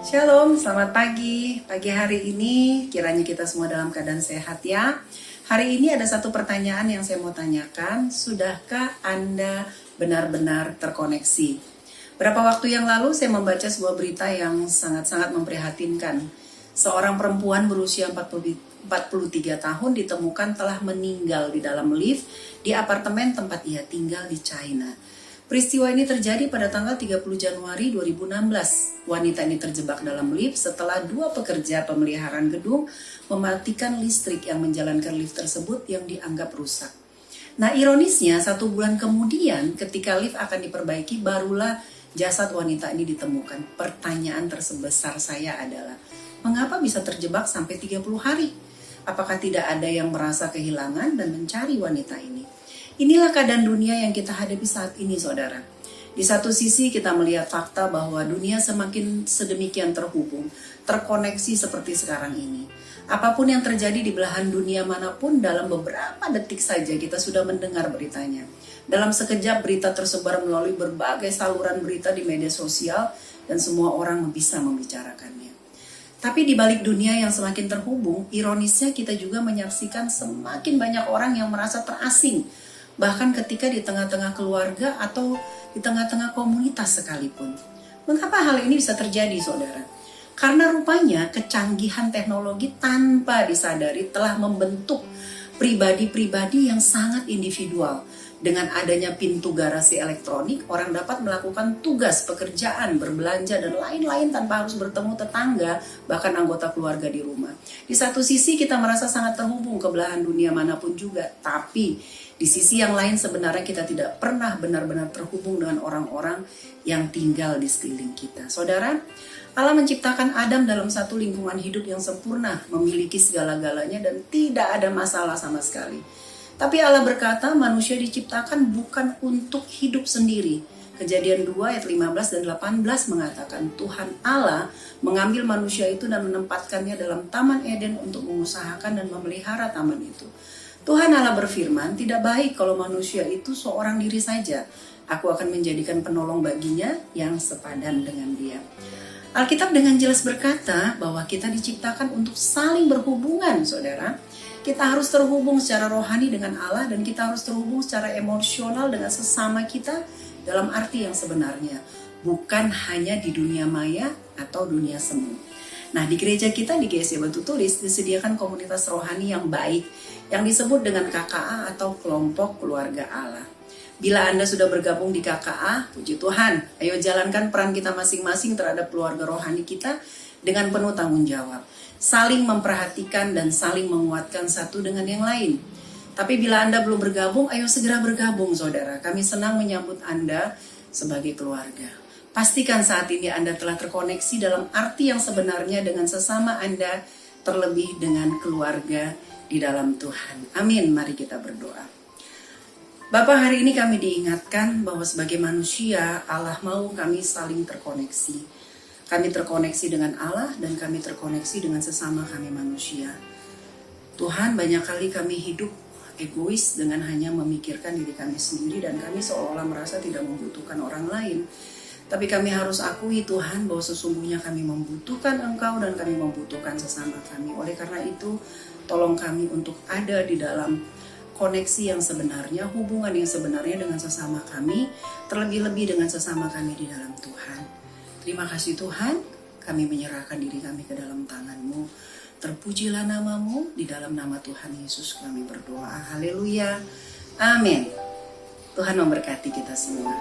Shalom, selamat pagi. Pagi hari ini kiranya kita semua dalam keadaan sehat ya. Hari ini ada satu pertanyaan yang saya mau tanyakan. Sudahkah Anda benar-benar terkoneksi? Berapa waktu yang lalu saya membaca sebuah berita yang sangat-sangat memprihatinkan. Seorang perempuan berusia 43 tahun ditemukan telah meninggal di dalam lift di apartemen tempat ia tinggal di China. Peristiwa ini terjadi pada tanggal 30 Januari 2016. Wanita ini terjebak dalam lift setelah dua pekerja pemeliharaan gedung mematikan listrik yang menjalankan lift tersebut yang dianggap rusak. Nah, ironisnya 1 bulan kemudian ketika lift akan diperbaiki barulah jasad wanita ini ditemukan. Pertanyaan terbesar saya adalah, mengapa bisa terjebak sampai 30 hari? Apakah tidak ada yang merasa kehilangan dan mencari wanita ini? Inilah keadaan dunia yang kita hadapi saat ini, saudara. Di satu sisi kita melihat fakta bahwa dunia semakin sedemikian terhubung, terkoneksi seperti sekarang ini. Apapun yang terjadi di belahan dunia manapun, dalam beberapa detik saja kita sudah mendengar beritanya. Dalam sekejap berita tersebar melalui berbagai saluran berita di media sosial dan semua orang bisa membicarakannya. Tapi di balik dunia yang semakin terhubung, ironisnya kita juga menyaksikan semakin banyak orang yang merasa terasing, bahkan ketika di tengah-tengah keluarga atau di tengah-tengah komunitas sekalipun. Mengapa hal ini bisa terjadi, saudara? Karena rupanya kecanggihan teknologi tanpa disadari telah membentuk pribadi-pribadi yang sangat individual. Dengan adanya pintu garasi elektronik, orang dapat melakukan tugas, pekerjaan, berbelanja, dan lain-lain tanpa harus bertemu tetangga, bahkan anggota keluarga di rumah. Di satu sisi kita merasa sangat terhubung ke belahan dunia manapun juga, tapi di sisi yang lain sebenarnya kita tidak pernah benar-benar terhubung dengan orang-orang yang tinggal di sekeliling kita. Saudara, Allah menciptakan Adam dalam satu lingkungan hidup yang sempurna, memiliki segala-galanya dan tidak ada masalah sama sekali. Tapi Allah berkata manusia diciptakan bukan untuk hidup sendiri. Kejadian 2 ayat 15 dan 18 mengatakan Tuhan Allah mengambil manusia itu dan menempatkannya dalam Taman Eden untuk mengusahakan dan memelihara taman itu. Tuhan Allah berfirman, tidak baik kalau manusia itu seorang diri saja. Aku akan menjadikan penolong baginya yang sepadan dengan dia. Alkitab dengan jelas berkata bahwa kita diciptakan untuk saling berhubungan, saudara. Kita harus terhubung secara rohani dengan Allah dan kita harus terhubung secara emosional dengan sesama kita dalam arti yang sebenarnya. Bukan hanya di dunia maya atau dunia semu. Nah, di gereja kita di GSI Batu Tulis disediakan komunitas rohani yang baik yang disebut dengan KKA atau kelompok keluarga Allah. Bila Anda sudah bergabung di KKA, puji Tuhan, ayo jalankan peran kita masing-masing terhadap keluarga rohani kita dengan penuh tanggung jawab. Saling memperhatikan dan saling menguatkan satu dengan yang lain. Tapi bila Anda belum bergabung, ayo segera bergabung, saudara. Kami senang menyambut Anda sebagai keluarga. Pastikan saat ini Anda telah terkoneksi dalam arti yang sebenarnya dengan sesama Anda, terlebih dengan keluarga di dalam Tuhan. Amin, mari kita berdoa. Bapak, hari ini kami diingatkan bahwa sebagai manusia, Allah mau kami saling terkoneksi. Kami terkoneksi dengan Allah dan kami terkoneksi dengan sesama kami manusia. Tuhan, banyak kali kami hidup egois dengan hanya memikirkan diri kami sendiri dan kami seolah-olah merasa tidak membutuhkan orang lain. Tapi kami harus akui Tuhan bahwa sesungguhnya kami membutuhkan Engkau dan kami membutuhkan sesama kami. Oleh karena itu, tolong kami untuk ada di dalam koneksi yang sebenarnya, hubungan yang sebenarnya dengan sesama kami, terlebih-lebih dengan sesama kami di dalam Tuhan. Terima kasih Tuhan, kami menyerahkan diri kami ke dalam tangan-Mu. Terpujilah nama-Mu, di dalam nama Tuhan Yesus kami berdoa. Haleluya, amin. Tuhan memberkati kita semua.